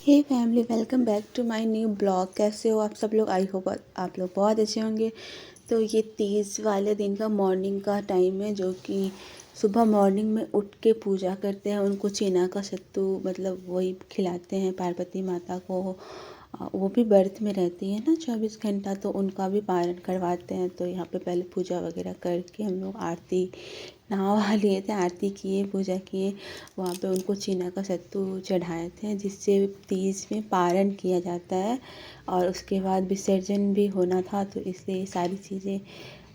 Hey family, welcome back to my new blog. कैसे हो आप सब लोग? आई होप आप लोग बहुत अच्छे होंगे। तो ये 30 वाले दिन का मॉर्निंग का टाइम है, जो कि सुबह मॉर्निंग में उठ के पूजा करते हैं। उनको चीना का सत्तू मतलब वही खिलाते हैं पार्वती माता को। वो भी व्रत में रहती है ना 24 घंटा, तो उनका भी पारण करवाते हैं। तो यहाँ पे पहले पूजा वगैरह करके हम लोग आरती नहा लिए थे, आरती किए, पूजा किए। वहाँ पे उनको चीना का सत्तू चढ़ाए थे, जिससे तीज में पारण किया जाता है। और उसके बाद विसर्जन भी होना था, तो इसलिए ये सारी चीज़ें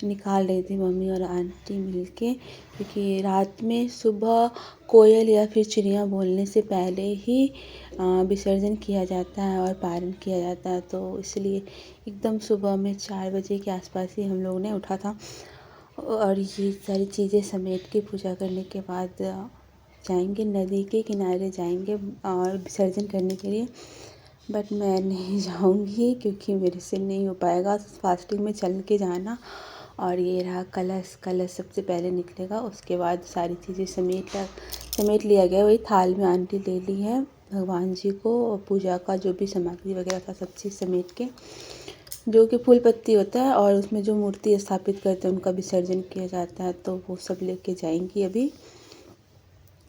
निकाल रही थी मम्मी और आंटी मिलके। क्योंकि रात में सुबह कोयल या फिर चिड़िया बोलने से पहले ही विसर्जन किया जाता है और पारण किया जाता है। तो इसलिए एकदम सुबह में 4 बजे के आसपास ही हम लोगों ने उठा था। और ये सारी चीज़ें समेट के पूजा करने के बाद जाएंगे, नदी के किनारे जाएंगे और विसर्जन करने के लिए। बट मैं नहीं जाऊंगी क्योंकि मेरे से नहीं हो पाएगा फास्टिंग में चल के जाना। और ये रहा कलश। कलश सबसे पहले निकलेगा, उसके बाद सारी चीज़ें समेट लिया गया। वही थाल में आंटी ले ली है भगवान जी को, और पूजा का जो भी सामग्री वगैरह था सब चीज़ समेट के, जो कि फूल पत्ती होता है और उसमें जो मूर्ति स्थापित करते हैं उनका विसर्जन किया जाता है। तो वो सब लेके जाएंगी। अभी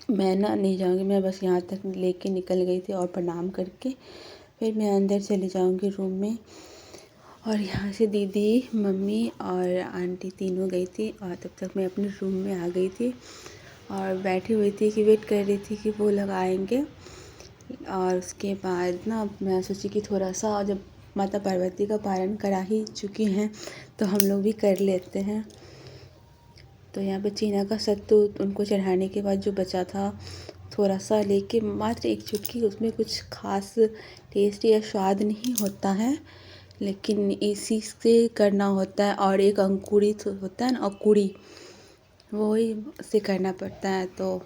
मैं नहीं जाऊंगी, मैं बस यहाँ तक लेके निकल गई थी और प्रणाम करके फिर मैं अंदर चली जाऊंगी रूम में। और यहाँ से दीदी, मम्मी और आंटी तीनों गई थी, और तब तक मैं अपने रूम में आ गई थी और बैठी हुई थी कि वेट कर रही थी कि वो लगाएंगे। और उसके बाद ना मैं सोची कि थोड़ा सा, जब माता पार्वती का पारण करा ही चुकी हैं तो हम लोग भी कर लेते हैं। तो यहाँ पे चीना का सत्तू उनको चढ़ाने के बाद जो बचा था, थोड़ा सा लेके मात्र एक चुटकी, उसमें कुछ खास टेस्ट या स्वाद नहीं होता है, लेकिन इसी से करना होता है। और एक अंकुरित होता है ना, अंकुरी, वही से करना पड़ता है। तो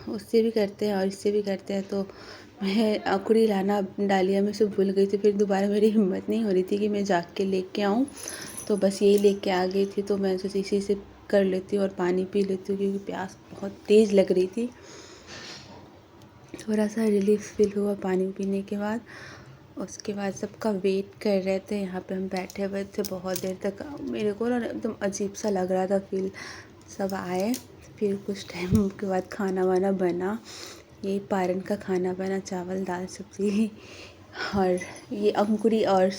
उससे भी करते हैं और इससे भी करते हैं। तो मैं अंकुरी लाना डालिया में से भूल गई थी, फिर दोबारा मेरी हिम्मत नहीं हो रही थी कि मैं जाके लेके आऊँ। तो बस यही लेके आ गई थी। तो मैं सोची इसी से कर लेती हूँ और पानी पी लेती हूँ, क्योंकि प्यास बहुत तेज़ लग रही थी। थोड़ा सा रिलीफ फील हुआ पानी पीने के बाद। उसके बाद सबका वेट कर रहे थे, यहाँ पे हम बैठे हुए थे बहुत देर तक। मेरे को ना एकदम अजीब सा लग रहा था फील। सब आए, फिर कुछ टाइम के बाद खाना वाना बना। यही पारण का खाना बना, चावल दाल सब्ज़ी, और ये अंकुरी और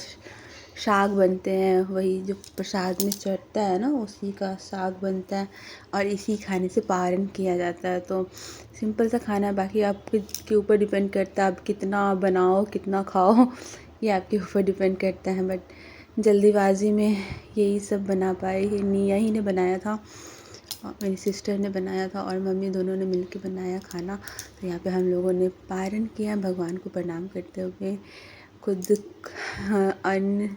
साग बनते हैं, वही जो प्रसाद में चढ़ता है ना, उसी का साग बनता है और इसी खाने से पारण किया जाता है। तो सिंपल सा खाना है, बाकी आपके ऊपर डिपेंड करता है आप कितना बनाओ कितना खाओ, ये आपके ऊपर डिपेंड करता है। बट जल्दीबाजी में यही सब बना पाए। ये निया ही ने बनाया था, मेरी सिस्टर ने बनाया था और मम्मी, दोनों ने मिलके बनाया खाना। तो यहाँ पे हम लोगों ने पारण किया, भगवान को प्रणाम करते हुए खुद अन्न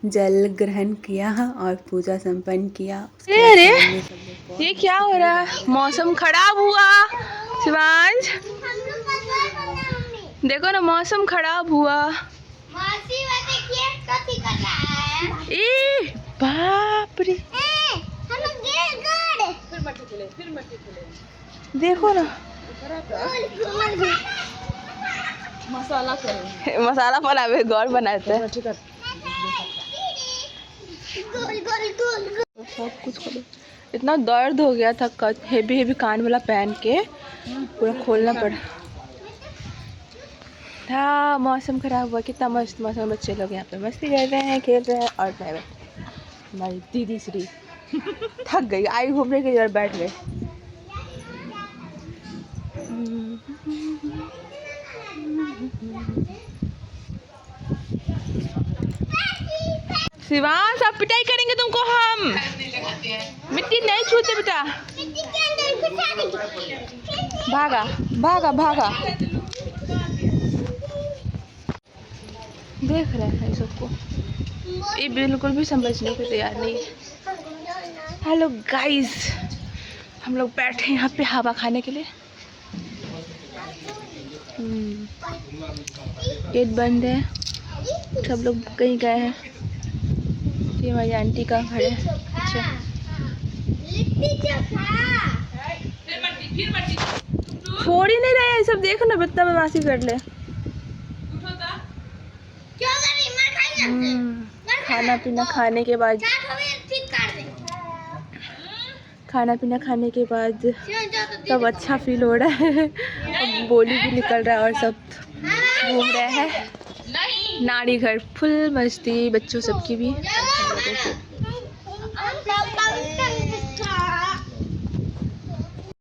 जल ग्रहण किया और पूजा संपन्न किया। उसके बाद अरे शाम में सब लोग बहुत ये क्या मस्ती हो करे, रहा गाना है? बजा के। मौसम खराब हुआ शिवांश, देखो ना मौसम खराब हुआ। ए बाप रे, देखो ना मसाला बनावे गौर बनाते हैं सब कुछ खोलो। इतना दर्द हो गया था, हेवी हेवी कान वाला पहन के पूरा खोलना पड़ा था। मौसम खराब हुआ, कितना मस्त मौसम। बच्चे लोग यहाँ पे मस्ती कर रहे हैं, खेल रहे हैं, और मैं बैठी, हमारी दीदी श्री थक गई, आई घूमने के लिए और बैठ गए। शिवांश अब पिटाई करेंगे तुमको हम। मिट्टी नहीं छूते बेटा, भागा भागा भागा। देख रहे हैं सबको, ये बिल्कुल भी समझने को तैयार नहीं है। हेलो गाइस, हम लोग बैठे यहाँ पे हवा खाने के लिए। गेट बंद है, सब लोग कहीं गए हैं। ये हमारी आंटी का घर है। अच्छा छोड़ ही नहीं रहे हैं सब, देखो ना बत्ता बदमाशी कर ले। खाना पीना खाने के बाद तब अच्छा फील हो रहा है। अब बोली भी निकल रहा है और सब घूम रहे हैं। नानी घर फुल मस्ती, बच्चों सबकी भी।